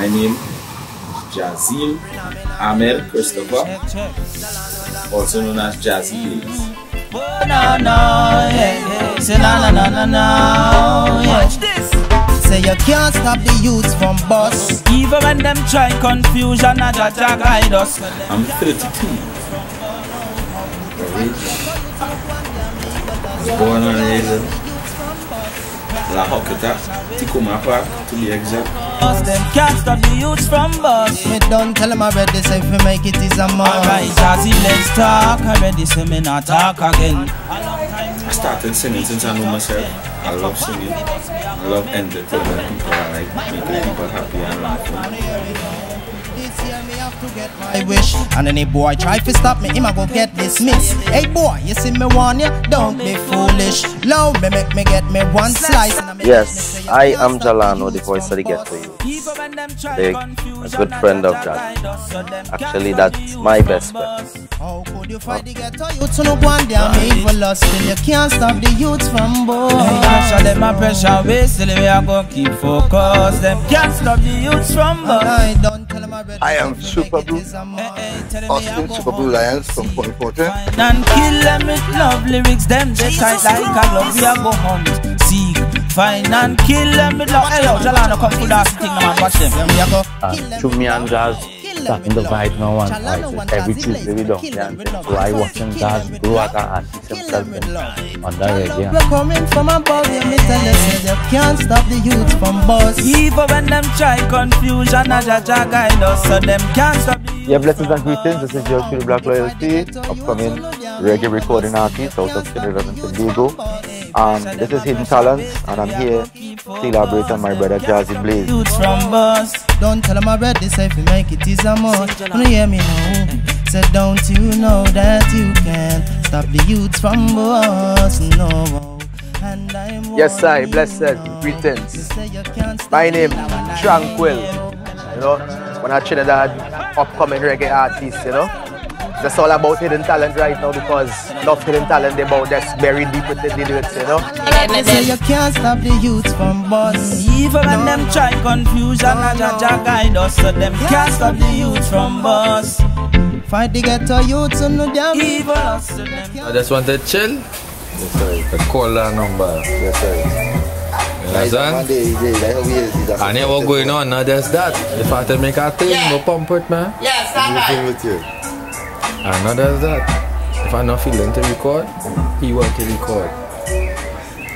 My name Jazil Ahmed Christopher, also known as Jazzy Blaze. Watch this. Say you can't stop the youths from bust. Even when them try confusion, I just guide us. I'm 32. Born on La Hocketa, Ticoma Park, to be exact. Them can't stop the youths from bust. Me don't tell them already, say if we make it is a must. Alright, Jazzy, let's talk. Already say me not talk again. I started singing since I know myself. I love singing. I love entertaining people. I like making people happy and laughing. I wish, and any boy try to stop me, him a go get dismissed. Hey boy, you see me warn you, don't be foolish. Low me make me get me one slice. Yes, I am Jalano, the voice of the ghetto youth. A good friend of Jazz. Actually, that's my best friend. How could you fight the ghetto youths who no go on there me evil lust? Still you can't stop the youths from boy. Pressure them a pressure way, still we a go keep focus. Them can't stop the youths from boy. I am Super Blue, Austin Super Blue Lions from Point Fortress. And kill them with love lyrics, them they tight like a glove. We a go hunt, seek, find and kill them with love. Hello, Jalano, come to that thing, man, watch them. To me and Jazz, starting the vibe now one night. Every Tuesday we don't dance. So I watching Jazz grow as an artist himself on the radio. We're coming from above, you me tell you, you can't stop the youth from bust. Even when them try confusion, I just guide us, so them can't stop the youth. Yeah, blessings and greetings. This is your Phil Black Loyalty, upcoming reggae recording artist out of Trinidad and Tobago. This is Hidden Talents, and I'm here celebrating my brother Jazzy Blaze. Don't tell him already, say if you make it is a must. Wanna hear me now? Say don't you know that you can stop the youths from us? No. Yes, I blessed greetings. My name Tranquil. You know, when I Trinidad upcoming reggae artist, you know. That's all about hidden talent right now, because enough hidden talent about that's buried deep within the lyrics, you know. Say you can't stop the youths from bust. Even when them try confusion, I just guide us, so them can't stop the youths from bust. Fight the ghetto youths and no damn evil. I just want to chill. Yes, sir. The caller number. Yes, sir. You understand? I never going on, not just that. If I have to make a thing, no pump it, man. Yes, I'm with you. And not just that. If I'm not feeling to record, he want to record.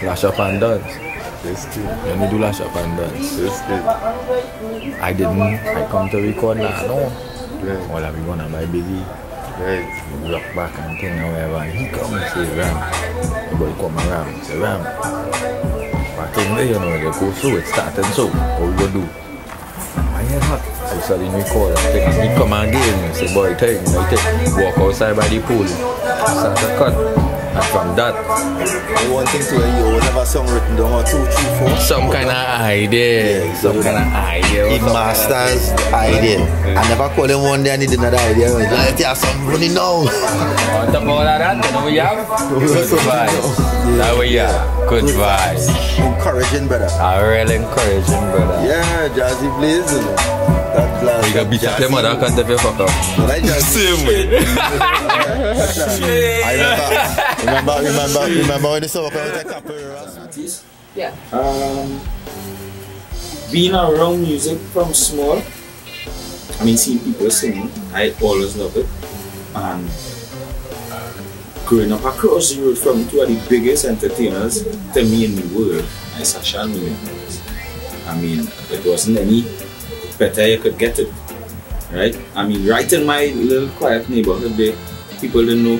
Lash up and dance. Yes, true. Let me do lash up and dance. Yes, true. I come to record now, no. Right. All I be gonna buy busy. Right. You look back and think however he come and say Ram. Everybody come around, say Ram. But thing there, you know, they go through it, starting so. What we gonna do? My head hot. I started record and he come and get me. Say boy, take me, walk outside by the pool. Start to cut. And from that, one thing to you will have a song written down, or 2, 3, 4. some kind of idea. Yeah, some kind of idea. It masters idea. I never call him one day and he did another idea. Like, yeah, some running now. On top of all of that, you know we have? Good vibes. That we have. Good vibes. Encouraging, brother. I really encouraging, brother. Yeah, Jazzy Blaze, you know. That blast. You can beat up your mother, I can't you fuck up. Same way. I remember when the song came out, I can't. Yeah. Being around music from small, I mean, seeing people singing, I always love it. And growing up across the road from two of the biggest entertainers to me in the world, I Sasha Millions. I mean, it wasn't any better you could get it, right? I mean, right in my little quiet neighborhood there, people didn't know.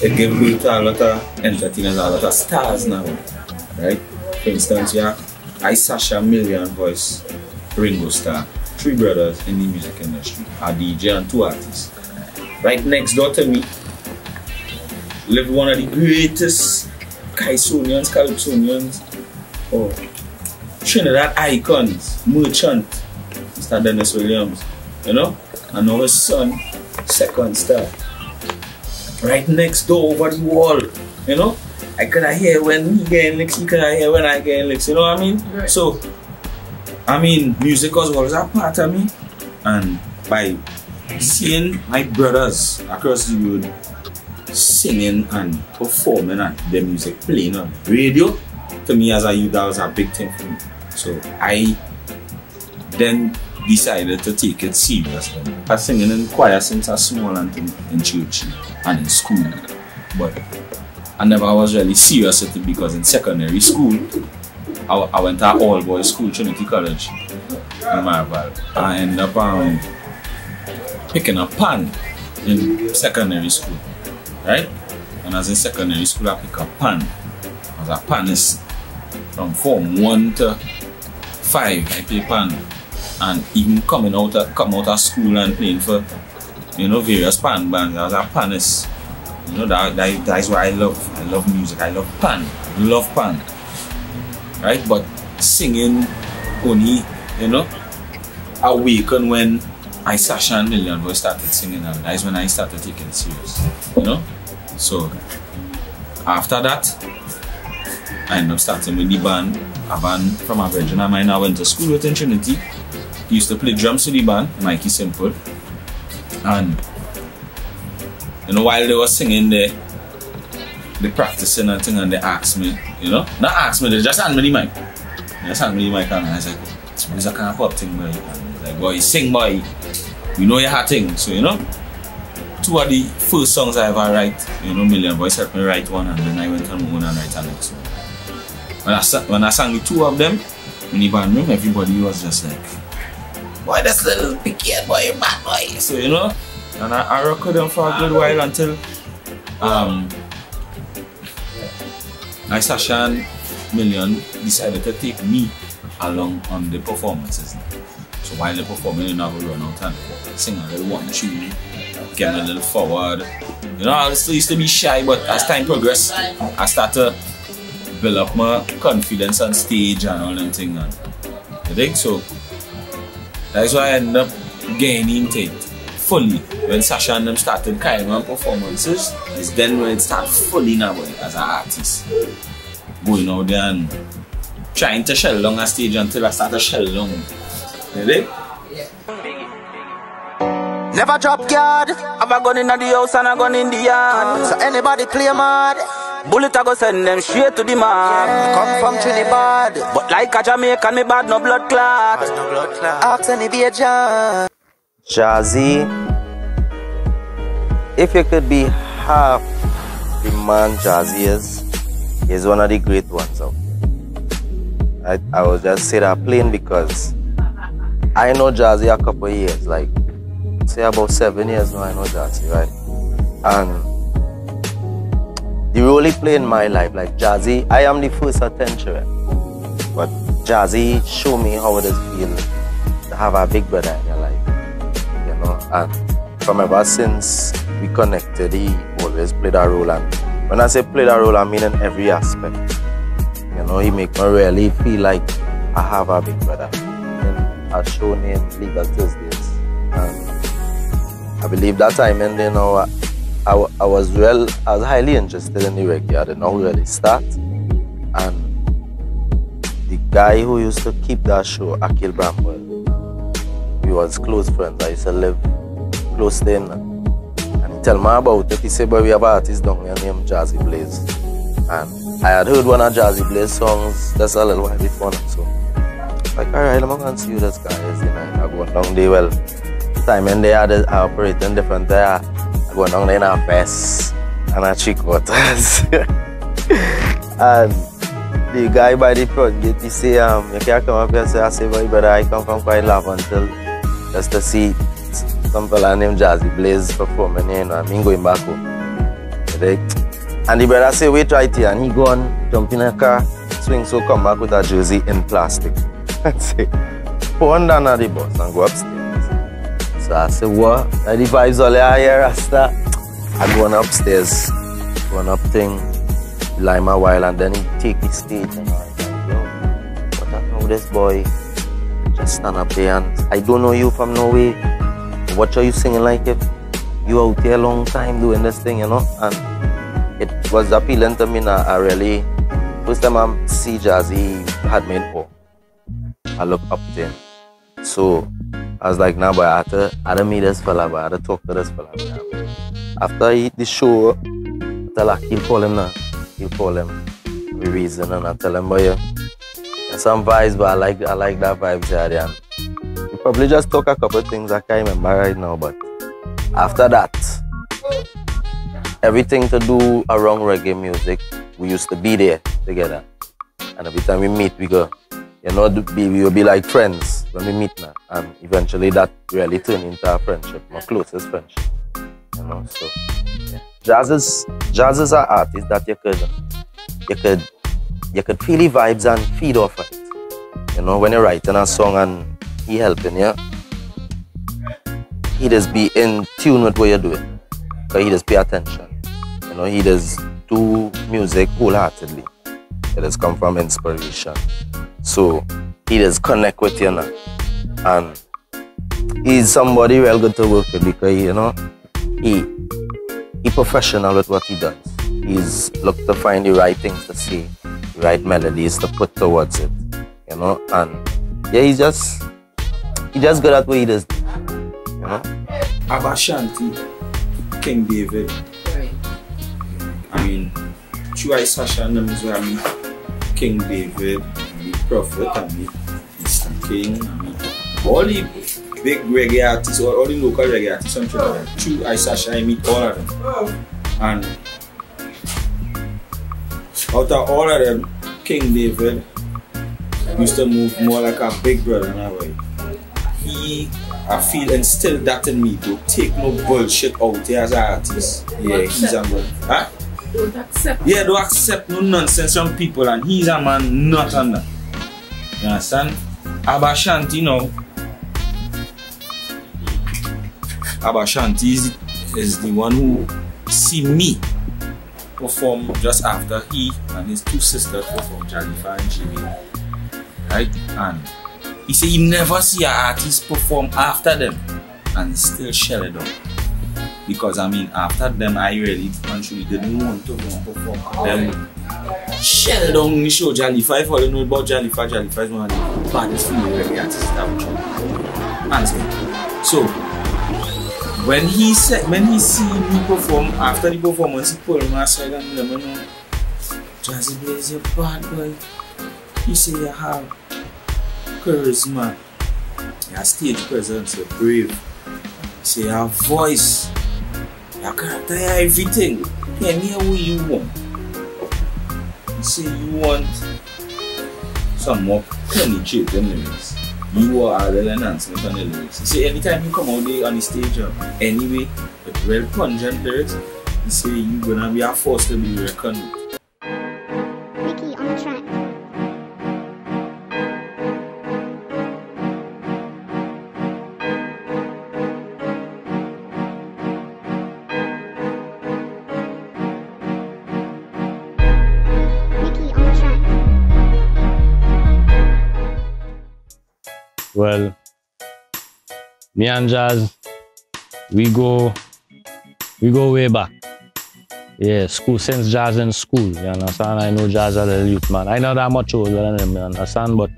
It gave me to a lot of entertainers, a lot of stars now, right? For instance, yeah, I Sasha Million voice, Ringo Starr, 3 brothers in the music industry, a DJ and 2 artists. Right next door to me lived one of the greatest Kaisonians, Calypsonians, or Trinidad icons, merchant, Mr. Dennis Williams, you know, and now his son, Second Star. Right next door over the wall, you know, I could hear when he getting licks, he could hear when I getting licks, you know what I mean? Right. So, I mean, music was always a part of me, and by seeing my brothers across the road singing and performing and their music playing on radio, to me as a youth, that was a big thing for me. So I then decided to take it serious. I was singing in choir since I was small and in church and in school, but I never was really serious with it because in secondary school, I went to an all-boys school, Trinity College in Marval. I ended up picking a pan in secondary school, right? When I was in secondary school, I picked a pan. I was a panist from Form 1 to 5. I played pan, and even coming out of school and playing for, you know, various pan bands. I was a panist. You know, that's why I love music. I love pan. Right? But singing only, you know, awakened when I Sasha and Million Boy started singing, and that's when I started taking it serious. You know? So after that, I ended up starting with the band. A band from a virgin of mine I went to school with in Trinity. He used to play drums to the band, Mikey Simple. And you know, while they were singing there, they practicing and thing, and they asked me, you know, not asked me, they just hand me the mic. They just hand me the mic, and I said, "It's a kind of pop thing, boy." And he's like, "Boy, sing, boy. You know your thing." So, you know, 2 of the first songs I ever write, you know, Million Boys helped me write one, and then I went on my own and write the next one. When I sang the 2 of them in the band room, everybody was just like, "Boy, that's little picky boy, bad boy." So, you know, and I rocked with them for a good while until Sasha and Million decided to take me along on the performances. So while they're performing, you know, I would run out and sing a little one tune, get me a little forward. You know, I still used to be shy, but as time progressed, I started to build up my confidence on stage and all them things. You think so? That's why I ended up gaining it fully. When Sasha and them started carrying on performances, it's then when it started fully now as an artist. Going out there and trying to shell along a stage until I started shell along. You think? Never drop guard. Have a gun in the house and a gun in the yard. So anybody play mad, bullet I go send them straight to the mark. Come from Trinidad, but like a Jamaican, me bad no blood clot. Ask any be a John. Jazzy, if you could be half the man Jazzy is, he's one of the great ones out there. I will just say that plain because I know Jazzy a couple of years, like say about 7 years now I know Jazzy, right? And the role he played in my life, like Jazzy, I am the first attention, but Jazzy showed me how it is feel to have a big brother in your life, you know. And from ever since we connected, he always played a role. And when I say played a role, I mean in every aspect. You know, he make me really feel like I have a big brother. And I shown him Legal Thursdays, and I believe that time, and you know, I was highly interested in the reggae. I didn't know where it start, and the guy who used to keep that show, Akil Bramwell, we was close friends. I used to live close to him, and he tell me about it. He said, "Boy, we have an artist down here named Jazzy Blaze," and I had heard one of Jazzy Blaze songs just a little while before, so like, alright, I'm gonna see who this guy is. You know, I go down there. Well, time and they had operating different there. I go down there in a fest and a chick waters. And the guy by the front gate, he say, you can't come up here. So I say, boy, brother, I come from quite love until just to see some fella named Jazzy Blaze performing, you know, I mean going back home. And the brother say, wait right here, and he go and jump in a car, swing, so come back with a jersey in plastic. And say, put on down at the bus and go upstairs. So I say, what? And the vibes all here, Rasta. I go on upstairs, go on up thing, lie my while, and then he take the stage and I was like, yo, but I know this boy just stand up there and I don't know you from nowhere. What are you singing like if you out here a long time doing this thing, you know? And it was appealing to me now. I really, first time I see Jazzy had me in awe. I look up to him. So I was like, nah, boy, I had to meet this fella, but I had to talk to this fella. After I hit the show, I tell her, he'll call him now. He'll call him. The reason, and I tell him, boy, there's some vibes, but I like that vibes there. And we probably just talk a couple of things I can't remember right now, but after that, everything to do around reggae music, we used to be there together. And every time we meet, we go, you know, we will be like friends when we meet now. And eventually that really turned into a friendship, my closest friendship. You know, so yeah. Jazz is an artist that you could feel the vibes and feed off it. You know, when you're writing a song and he helping you, he just be in tune with what you're doing. Because he just pay attention. You know, he just do music wholeheartedly. It has come from inspiration. So he just connect with you now. And he's somebody real good to work with because, you know, he professional with what he does. He's looked to find the right things to say, the right melodies to put towards it. You know, and yeah, he's just good at what he does. You know? Abba Shanti, King David. Right. I mean, through Sasha and them is where I meet King David, I meet Prophet, I meet Mr. King, I meet all the big reggae artists, all the local reggae artists on Trinidad. Through Sasha, I meet all of them. And out of all of them, King David used to move more like a big brother in a way. I feel instilled that in me. Don't take no bullshit out here as an artist. Yeah, he's a man. Huh? Don't accept. Yeah, don't accept no nonsense from people, and he's a man not on that. You understand? Abba Shanti now. Abba Shanti is the one who see me perform just after he and his two sisters perform Jalifa and Jimmy. Right? And he said he never see an artist perform after them and still shell it out. Because I mean, after them, I really actually didn't want to go and perform them. Shell it down the show Jalifa. If all you know about Jalifa, Jalifa is one of the baddest female reggae artists that we have. So when he see me perform, after the performance, he pulled me aside and let me know, Jazzy Blaze, you're bad boy. He say you have charisma, you have stage presence, you're brave. He say you have voice, your character, you have everything. Tell me what you want. He say you want some more penetrating lyrics. You are a little enhancement on the lyrics. He say anytime you come out there on the stage anyway with well pungent lyrics, he say you're gonna be a force to be reckoned with. Well, me and Jazz, we go way back. Yeah, school, since Jazz in school, you understand? I know Jazz as a youth man. I know that much older than him, you understand? But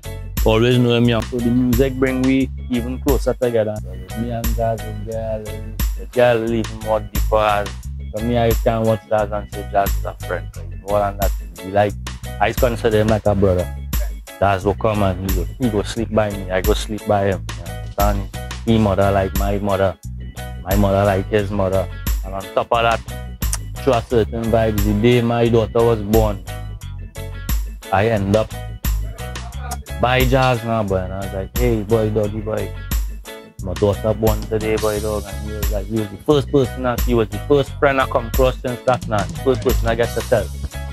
always know him young. So the music bring we even closer together. Me and Jazz will get a little more deeper. As for me, I can watch Jazz and say Jazz is a friend. More than that, I consider him like a brother. Jazz will come and he go sleep by me, I go sleep by him. You understand? His mother like my mother like his mother. And on top of that, through a certain vibes, the day my daughter was born, I end up by Jazz now, boy. And I was like, hey boy, doggy boy, my daughter born today, boy, dog. And he was the first person he was the first friend I come across since that night. The first person I get to tell.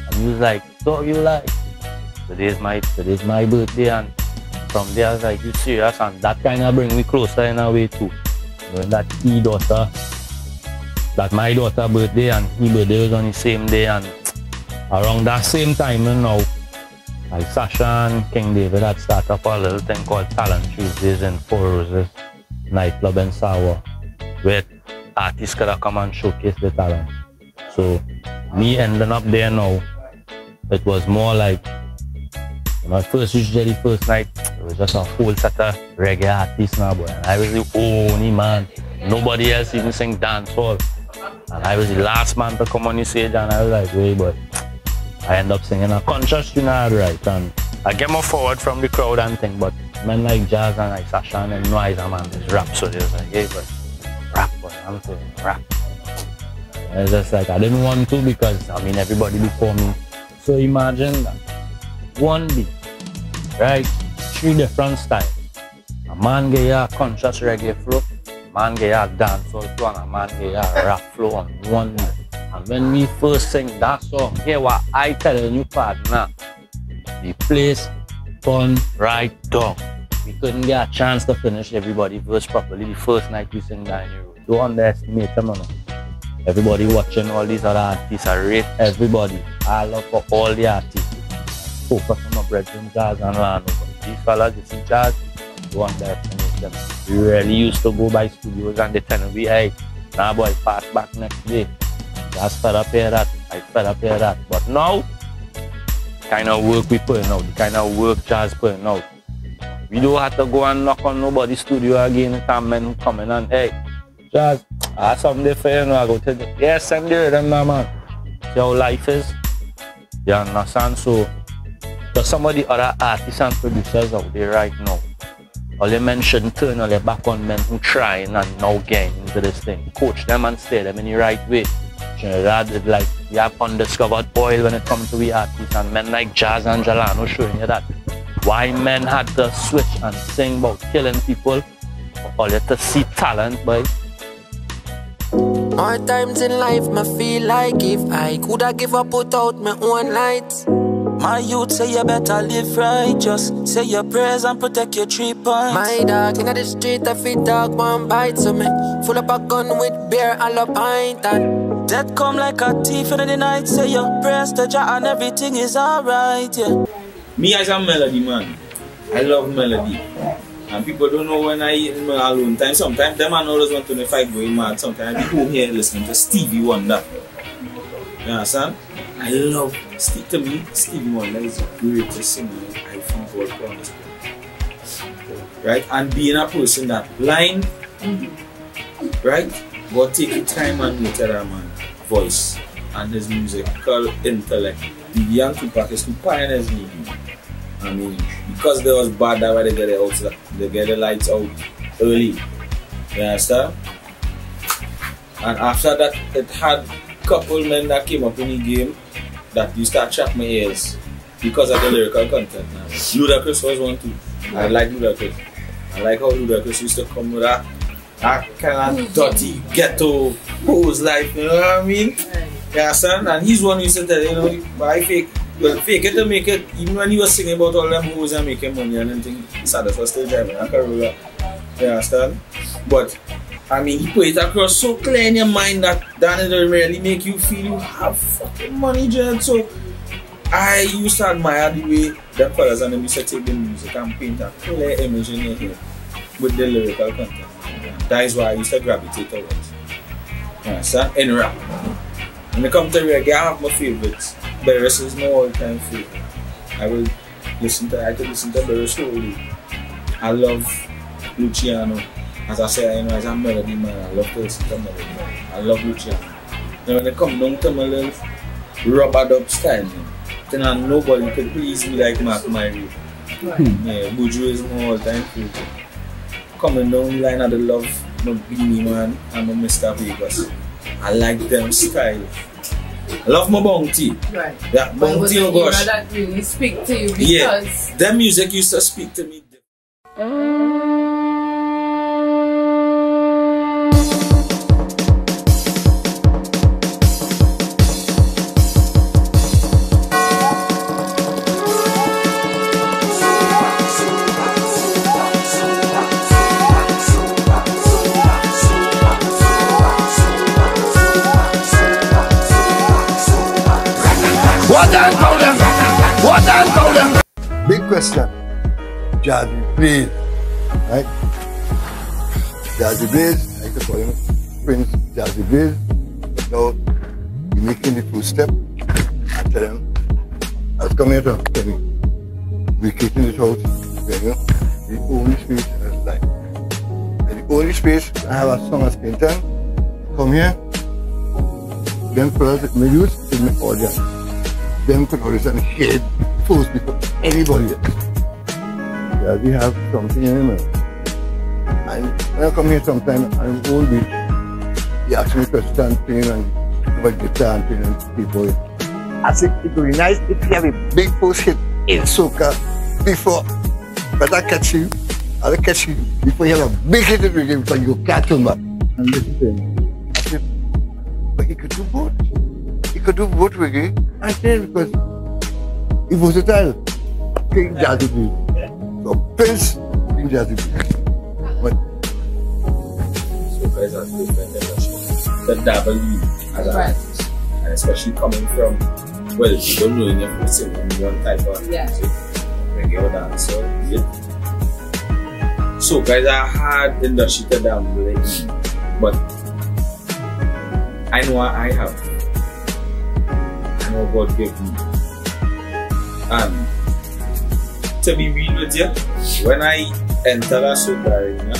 And he was like, dog, you like, today's my birthday, and from there I was like, you serious? And that kind of bring me closer in a way too. When that my daughter birthday and his birthday was on the same day, and around that same time, you know, like Sasha and King David had started up a little thing called Talent Tuesdays in Four Roses nightclub in Sawa, where artists could come and showcase their talent. So me ending up there now, it was more like my first night, it was just a whole set of reggae artists now, boy. And I was the only man. Nobody else even sing dancehall. And I was the last man to come on the stage, and I was like, wait, but I end up singing a conscious tune, right? And I get more forward from the crowd and thing, but men like Jazz and like Sasha and Noise, man, is rap. So they was like, hey, but rap, but I'm saying rap. And it's just like, I didn't want to because, I mean, everybody before me. So imagine that. One beat, right? 3 different styles. A man get a conscious reggae flow, a man get a dancehall flow, and a man get a rap flow on one beat. And when we first sing that song, hear what I telling you, partner, the place turned right down. We couldn't get a chance to finish everybody's verse properly the first night we sing down here. Don't underestimate them, man. Everybody watching all these other artists, I rate everybody. I love for all the artists. Focus on my brethren, Jazz and Lano. These fellas, you see Jazz, don't underestimate them. We really used to go by studios and they tell me, hey, nah boy, pass back next day. Jazz fed up here that, I fed up here that. But now, the kind of work we putting out, the kind of work Jazz putting out, we don't have to go and knock on nobody's studio again and come men who come in and, hey, Jazz, I have something for you, I go tell you, yeah, send the rhythm now, man. See how life is? You understand? So, to some of the other artists and producers out there right now, all the men shouldn't turn all their back on men who trying and now getting into this thing. Coach them and steer them in the right way. Trinidad is like, you have undiscovered oil when it comes to the artists, and men like Jazz and Jalano showing you that. Why men had to switch and sing about killing people, or you to see talent, boy. More times in life, me feel like if I coulda give up, put out my own lights. My youth say you better live right, just say your prayers and protect your 3 points. My dog in the street, I feed dog one bite, so me full up a gun with beer and a pint. And death come like a thief in the night, say your prayers to Jah and everything is alright, yeah. Me as a melody man, I love melody. And people don't know when I eat in my alone time. Sometimes them man always want to know if I go mad. Sometimes I be home here listening to Stevie Wonder. You understand? I love Stevie Wonder is the greatest singer I think all on this planet. Right? And being a person that blind, right? But take your time and nurture that man voice and his musical intellect. The young Tupac is too pioneers me. I mean, because they was bad, that's why they get the lights out early. You understand? And after that, it had a couple men that came up in the game that used to attract my ears because of the lyrical content. Now, Ludacris was one too. I like Ludacris. I like how Ludacris used to come with that kind of dirty ghetto pose life, you know what I mean? You understand? And he's one who used to tell you know, I fake it to make it. Even when he was singing about all them hoes and making money and everything, Sadas was still driving a Corolla. You understand? But I mean, he put it across so clear in your mind that it doesn't really make you feel you have fucking money, Jen. So I used to admire the way them fellas and them used to take the music and paint a clear image in your head with the lyrical content. That is why I used to gravitate towards. You understand? In rap. When it comes to reggae, I have my favorites. Beres is my all-time favorite. I could listen to Beres slowly. I love Luciano. As I say, you know, as a melody man, I love to listen to melody man. I love Luciano. Now when it comes down to my little rubbered up style, then nobody could please me like Mark Myrie. Yeah, Buju is my all-time favorite. Coming down the line of the love, my Beanie Man and my Mr. Vegas. I like them style. I love my Bounty. Right. Yeah, Bounty, oh gosh. That really speak to you because... Yeah, their music used to speak to me. Big question. Jazzy Blaze, right? Jazzy Blaze, I could call him Prince Jazzy Blaze. But now, we're making the first step. I tell him, I was coming here to tell me, we're kicking this house, venue, the only space is light. And the only space I have a song as Clinton, come here, them fellas with my youth is my audience. Them could understand head first before anybody else. Yeah, we have something in mind. And when I come here sometime, I'm old beat. He asked me to stand playing and about guitar and playing and people. I think it would be nice if you have a big post hit in soca before. But I catch you, I'll catch you before you have a big hit in reggae because you can't come back. And listen to him. I said, but he could do both. He could do both reggae and then because he was versatile. King Jazzy Blues. So Prince, King Jazzy Blues. But so guys are different the W as an artist. And especially coming from, well, you don't know enough to sing on one type of music. Reggae or dancer, yeah. So guys are hard industry to dabble in, but I know what I have. I know what God gave me. And to be real with you, when I enter the soca arena,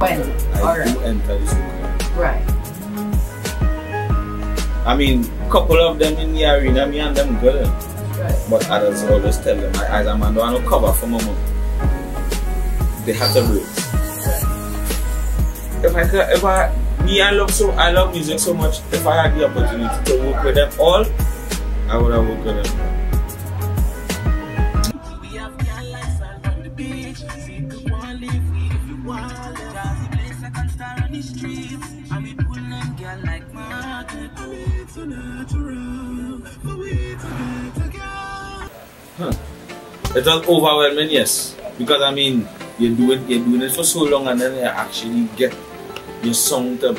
I do enter the soca arena. Right. I mean, couple of them in the arena, me and them good. Right. But others always tell them, as a man, don't want to cover for my mom. They have to break. Right. I love music so much. If I had the opportunity to work with them all, I would have worked with them. It was overwhelming, yes, because I mean you're doing it for so long and then you actually get your song to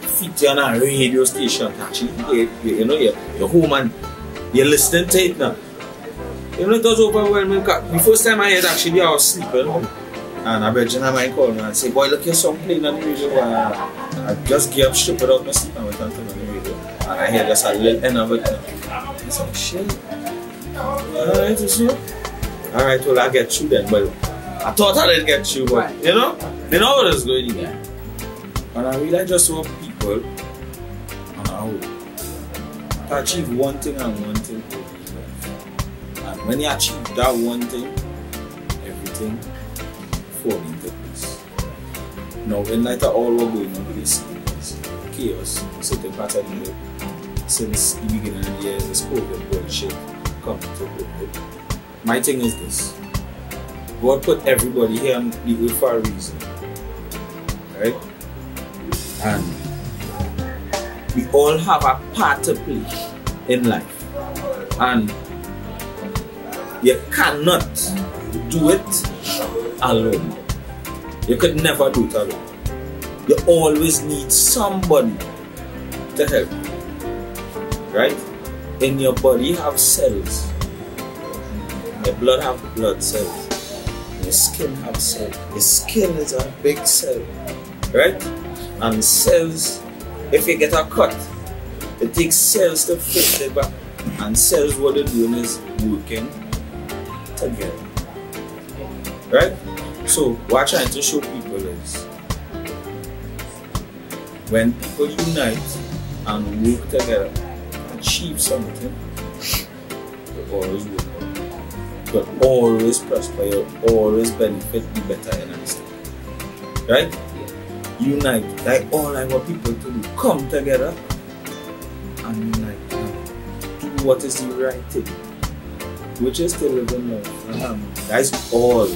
fit on a radio station to actually you know you're home and you're listening to it now. You know, it was overwhelming. The first time I heard actually I was sleeping and I bet you might call me and say, boy, look your song playing on the radio. I just gave up stupid out my sleep and went on to the radio and I heard just a little end of it. I said, shit. Alright, you see? Alright, well I get through then, but I thought I didn't get through, but you know what was going on. Yeah. And I realized just what people on our own to achieve one thing and one thing. And when you achieve that one thing, everything falls into place. Now, in light of all what going on with this chaos, certain part of the year, since the beginning of the year, this COVID bullshit come to COVID. My thing is this. God put everybody here on the earth for a reason. Right? And we all have a part to play in life. And you cannot do it alone. You could never do it alone. You always need somebody to help you. Right? In your body you have cells. Your blood have blood cells. Your skin have cells. Your skin is a big cell. Right? And cells, if you get a cut, it takes cells to fix it back. And cells, what they're doing is working together. Right? So what I'm trying to show people is when people unite and work together, achieve something, you always work out. You always prosper, you always benefit, be better in this thing. Right? Unite. Like all I want people to do. Come together and unite. And do what is the right thing. Which is to live in life. That's all.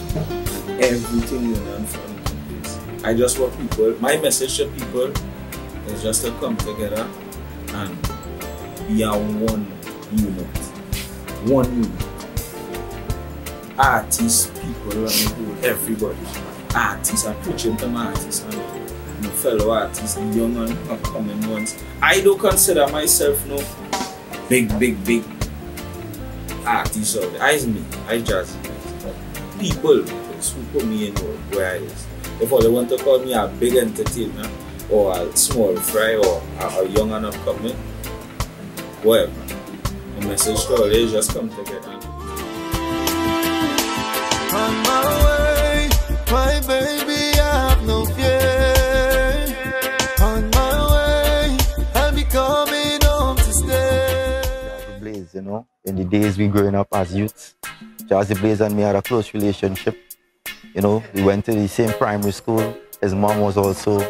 Everything you learn from this. I just want people, my message to people is just to come together and be a one unit. One unit. Artists, people, everybody. Artists, I'm preaching to my artists and my fellow artists, the young and upcoming ones. I don't consider myself no big artist out there. I me, I just people who put me in where I is. If they want to call me a big entertainer or a small fry or a young and upcoming, whatever. The message to all is just come together. On my way, my baby, I have no fear. On my way, I'll be coming home to stay. Blaze, you know, in the days we growing up as youths, Jazzy Blaze and me had a close relationship. You know, we went to the same primary school. His mom was also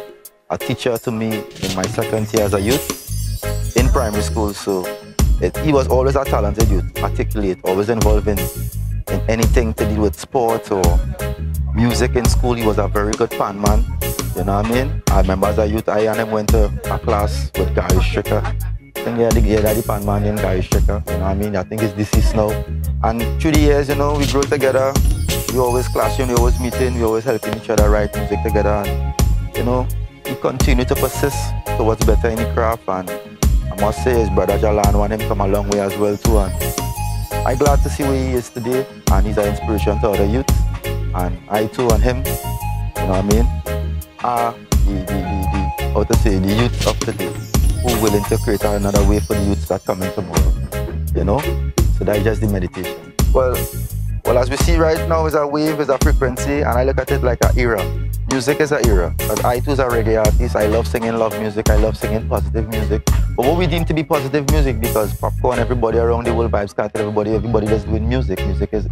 a teacher to me in my second year as a youth in primary school. So he was always a talented youth, articulate, always involved in anything to do with sports or music in school. He was a very good fan man, you know what I mean? I remember as a youth, I and him went to a class with Gary Stricker. I think he had the fan man named Gary Stricker, you know what I mean? I think he's deceased now. And through the years, you know, we grew together. We always clashing, we always meeting, we always helping each other write music together. And, you know, he continued to persist towards better in the craft. And I must say his brother Jalan want him come a long way as well too. And I'm glad to see where he is today, and he's an inspiration to other youth. And I too and him, you know what I mean, are the youth of today who are willing to create another way for the youths that come in tomorrow. You know? So that's just the meditation. Well, as we see right now is a wave, is a frequency, and I look at it like an era. Music is an era. Because I too is a reggae artist. I love singing love music. I love singing positive music. But what we deem to be positive music, because popcorn, everybody around the world vibes scattered, everybody that's doing music. Music is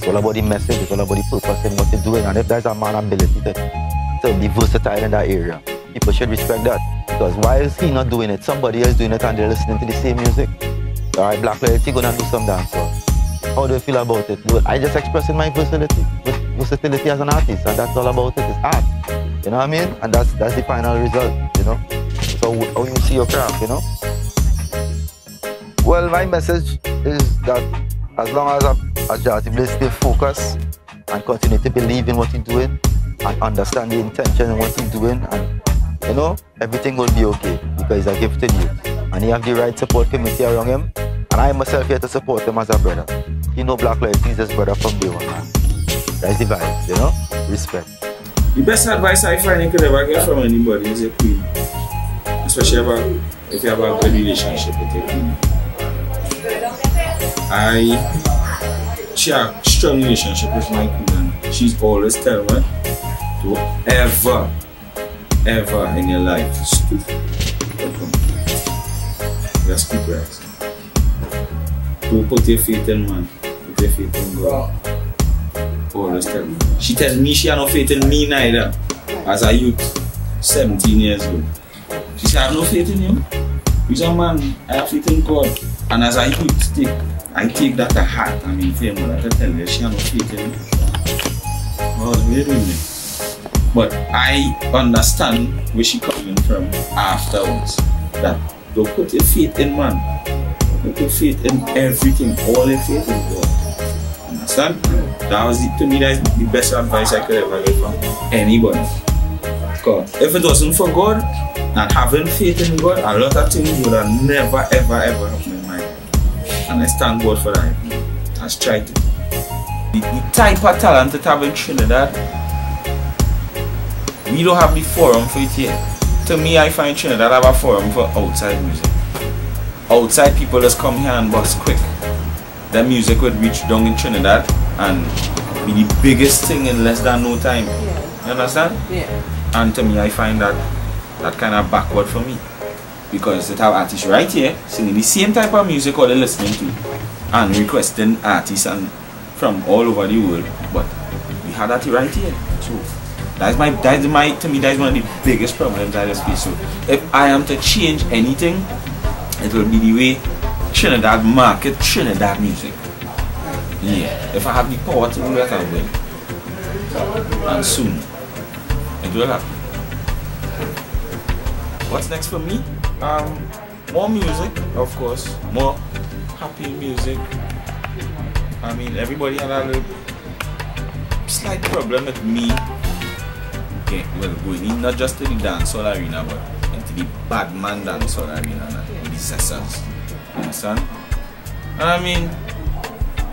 all about the message, it's all about the purpose and what they're doing. And if there's a man ability to be versatile in that area, people should respect that. Because why is he not doing it? Somebody else doing it and they're listening to the same music. Alright, Black Loyalty gonna do some dance. How do you feel about it? I just expressing my versatility as an artist, and that's all about it. It's art. You know what I mean? And that's the final result, you know? So how you see your craft, you know? Well, my message is that as long as Jazzy Blaze stay focused and continue to believe in what he's doing and understand the intention of what he's doing, and you know, everything will be okay because he's a gifted youth and he have the right support committee around him, and I myself here to support him as a brother. He know Black Loyalty is his brother from day one, man. That's the vibes, you know? Respect. The best advice I find you could ever get from anybody is a queen. Especially if you have a good relationship with your queen. She has a strong relationship with my queen, and she's always telling me to ever in your life stoop. Just keep right. Don't put your faith in man, put your faith in God. Always tell me. She tells me she has no faith in me neither. As a youth, 17 years old. She said, I have no faith in him. He's a man, I have faith in God. And as a youth, I take that to heart. I mean, for mother to tell her she has no faith in him. Oh, wait a minute. But I understand where she's coming from afterwards. That don't put your faith in man. Put your faith in everything. All your faith in God. Understand? That was to me, that's the best advice I could ever get from anybody. Because if it wasn't for God and having faith in God, a lot of things would have never ever happened in my life. And I thank God for that. Let's try it. The type of talent that have in Trinidad, we don't have the forum for it here. To me, I find Trinidad have a forum for outside music. Outside people just come here and bust quick. Their music would reach down in Trinidad and be the biggest thing in less than no time. Yeah. You understand? Yeah. And to me, I find that kind of backward for me. Because they have artists right here singing the same type of music all they're listening to and requesting artists and from all over the world. But we have that right here. So to me, that's one of the biggest problems I just face. So if I am to change anything, it will be the way Trinidad market Trinidad music. Yeah. If I have the power to do that, I will. And soon it will happen. What's next for me? More music, of course. More happy music. I mean, everybody had a little slight problem with me. Okay, well, going in not just to the dancehall arena, but into the bad man dancehall arena and the zessers. Understand? And I mean,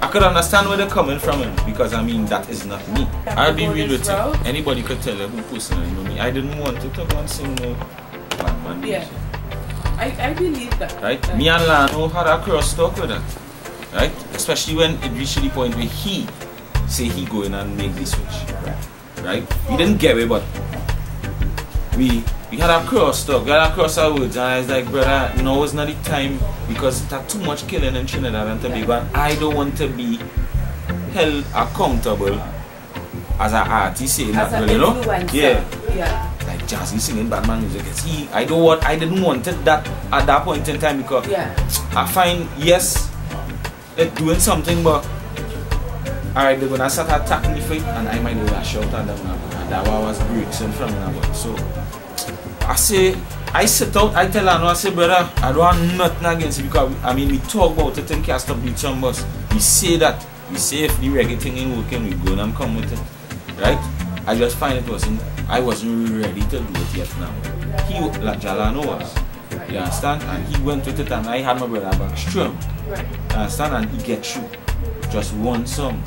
I could understand where they're coming from, because I mean, that is not me. I'll be real with you. Anybody could tell you who personally know me. I didn't want to go and sing no bad man music. I believe that. Right? Me and Lano had a cross talk with that. Right? Especially when it reached the point where he say he go in and make the switch. Right? We didn't get it, but we had a cross talk, we had a cross our words, and I was like, brother, now is not the time because there's too much killing in Trinidad and Tobago, and I don't want to be held accountable as an artist saying that, well, you know? Yeah. Like Jazzy singing Batman music. I didn't want it that at that point in time because I find, yes, it's doing something, but alright, they're gonna start attacking me for it, and I might do a shout at them, and that was breaks in front of them. So I sit out, I tell her, no, I say, brother, I don't want nothing against it because I mean we talk about it and cast up beat some bus. We say that, we say if the reggae thing ain't working, we go and come with it. Right? I just find I wasn't ready to do it yet now. He, like Jalano was. You understand? And he went with it and I had my brother back strum. You understand? And he get through. Just one song.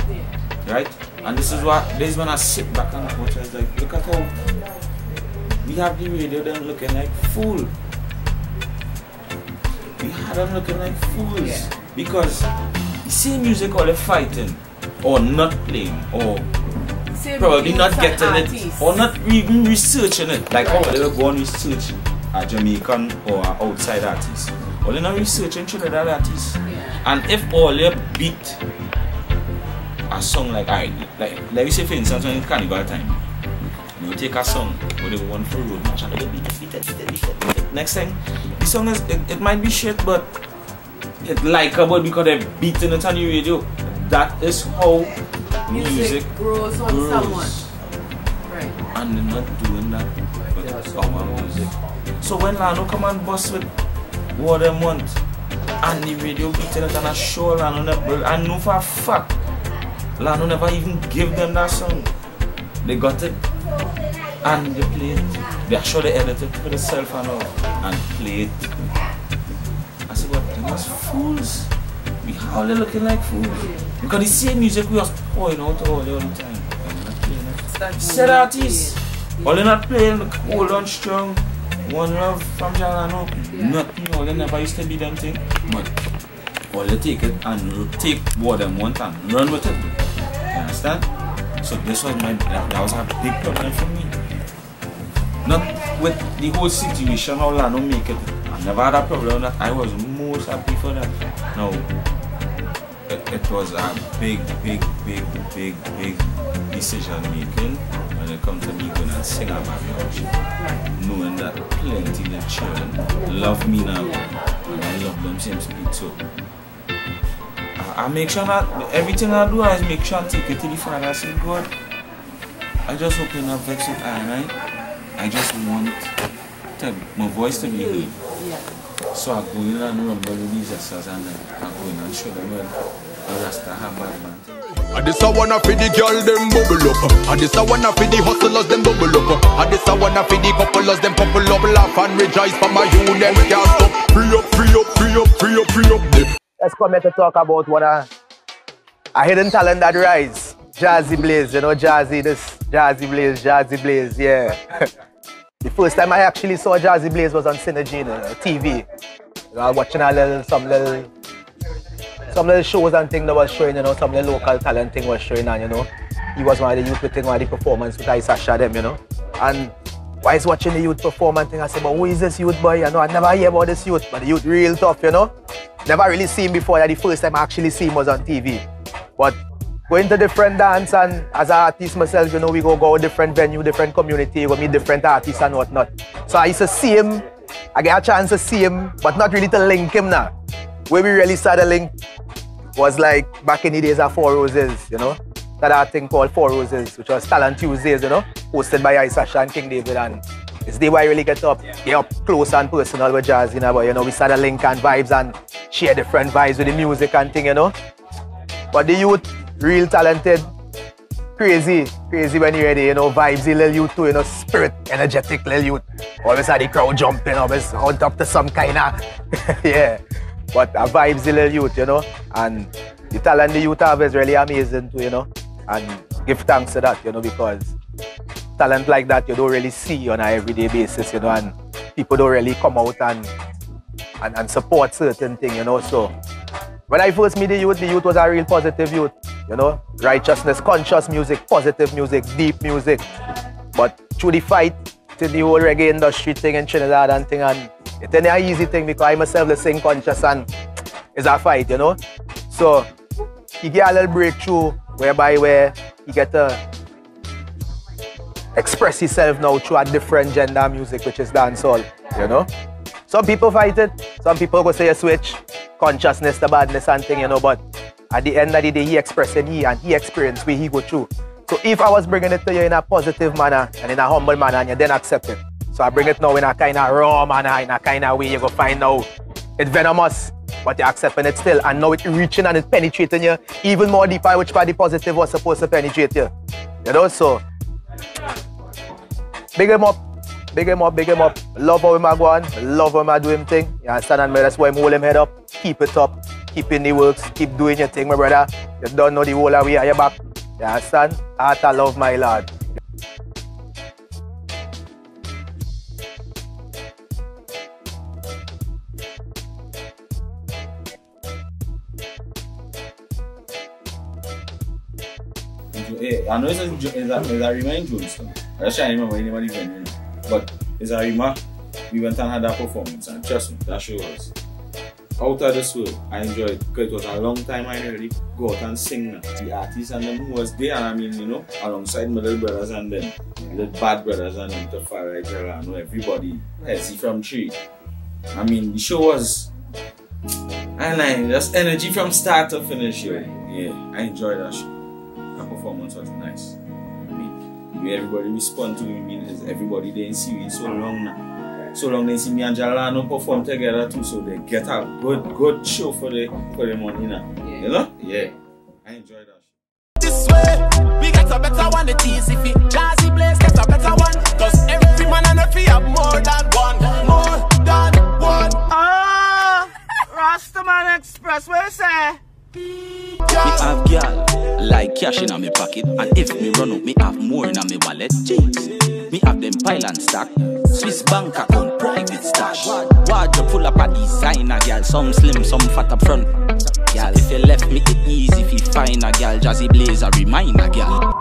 Right? And this is when I sit back and watch, I was like, look at how we have the radio then looking like fool. We had them looking like fools. Because the same music all they're fighting or not playing or probably not getting it or not even researching it. Like how they will go and research a Jamaican or an outside artist. Or they're not researching Trinidad artists. And if all they beat a song like let me say for instance when it's carnival time, you take a song where they want for road march and they beat it. Next thing, the song is it might be shit but it's likeable because they're beating it on the radio. That is how music grows on someone. Right. And they're not doing that with our music. So when Lano come and bust with what they want and the radio beating it on a show, Lano never, I know for a fact Lano never even give them that song. They got it and they play it. They actually edit it for themselves and all and play it. I said, what? They was fools. We how they looking like fools. Because the same music we was pouring out all the time. They're not playing it. Said artists. All they're not playing, hold on strong. One love from Jalano. Nothing. All they never used to be them thing. But all they take it and take what they want and run with it. You understand? So this was that was a big problem for me. Not with the whole situation how Lano make it. I never had a problem with that. I was most happy for that. No. It was a big decision making when it comes to me going and sing about my knowing that plenty of children love me now and I love them same speed. So I make sure that everything I do is make sure I take it to the Father. I say, God, I just hope you're not vexed with I just want my voice to be heard. So I go in and rumble with these sisters and I go in and show them well. Rasta have bad man. And this I wanna feed the girl them bubble up. And this I wanna feed the hustlers them bubble up. And this I wanna feed the couplers them couple up, laugh and rejoice for my you them can't stop. Free up. Let's come here to talk about what a hidden talent that rise. Jazzy Blaze, you know Jazzy Blaze, yeah. The first time I actually saw Jazzy Blaze was on Synergy TV. You know, I was watching some little shows and things that was showing, you know, some little local talent thing was showing, and you know, he was one of the youth with one of the performance with Sasha them, you know. And while I was watching the youth perform and thing, I said, but who is this youth boy? You know, I never hear about this youth, but the youth real tough, you know. Never really seen him before. That the first time I actually see him was on TV. But going to different dance and as an artist myself, you know, we go different venue, different community, we meet different artists and whatnot. So I used to see him, I get a chance to see him, but not really to link him now. Where we really started link was like back in the days of Four Roses, you know. That thing called Four Roses, which was Talent Tuesdays, you know, hosted by Sasha and King David, and it's the way I really get up close and personal with Jazz, you know, but you know, we started link and vibes and share different vibes with the music and thing, you know. But the youth, real talented, crazy when you're ready, you know, vibes, the little youth too, you know, spirit, energetic little youth. Always had the crowd jumping, always on up to some kind of, yeah. But a vibes, the little youth, you know, and the talent the youth have is really amazing too, you know, and give thanks to that, you know, because talent like that you don't really see on an everyday basis, you know, and people don't really come out and support certain things, you know. So when I first meet the youth was a real positive youth. you know, righteousness, conscious music, positive music, deep music. But through the fight to the whole reggae industry thing in Trinidad and thing, and it's an easy thing because I myself the sing conscious and it's a fight, you know. So you get a little breakthrough whereby you get to express yourself now through a different gender music, which is dancehall, you know. Some people fight it, some people go say you switch consciousness to badness and thing, you know, but at the end of the day, he expressing and he experienced where he go through. So if I was bringing it to you in a positive manner and in a humble manner and you then accept it, so I bring it now in a kind of raw manner, in a kind of way you go find out it's venomous, but you're accepting it still, and now it's reaching and it's penetrating you even more deeper, which part the positive was supposed to penetrate you. You know, so big him up. Big him up, big him up. Love how him a go on, love how him a do him thing. You understand? And that's why him hold him head up. Keep it up, keep in the works, keep doing your thing, my brother. You don't know the whole way at your back. You understand? Heart I love, my lord. I know it's a remind Johnstone. I just can't remember anybody when. But it's a rima, we went and had that performance, and trust me, that show was out of this world. I enjoyed it because it was a long time I really go out and sing. The artists and them who was there, and I mean, you know, alongside my little brothers and them, the bad brothers and them, the far right, I know everybody, Hezzy from Tree. I mean, the show was, and just energy from start to finish. Yeah, I enjoyed that show. That performance was nice. Where everybody respond to me is everybody they ain't see me so long now. So long they see me and Jalano perform together too, so they get a good show for the money now. You know? Yeah. I enjoy that shit. This way, we get a better one, the TCP. Jazzy Blaze gets a better one. Cause every man and every have more than one. More than one. Rastaman Express, what you say? Me have girl like cash in my pocket, and if me run up, me have more in my wallet. Jeez. Me have them pile and stack, Swiss bank account, private stash. Wardrobe full up a designer girl, some slim, some fat up front. Girl, if you left me it easy, if you find a girl, Jazzy Blaze a reminder girl.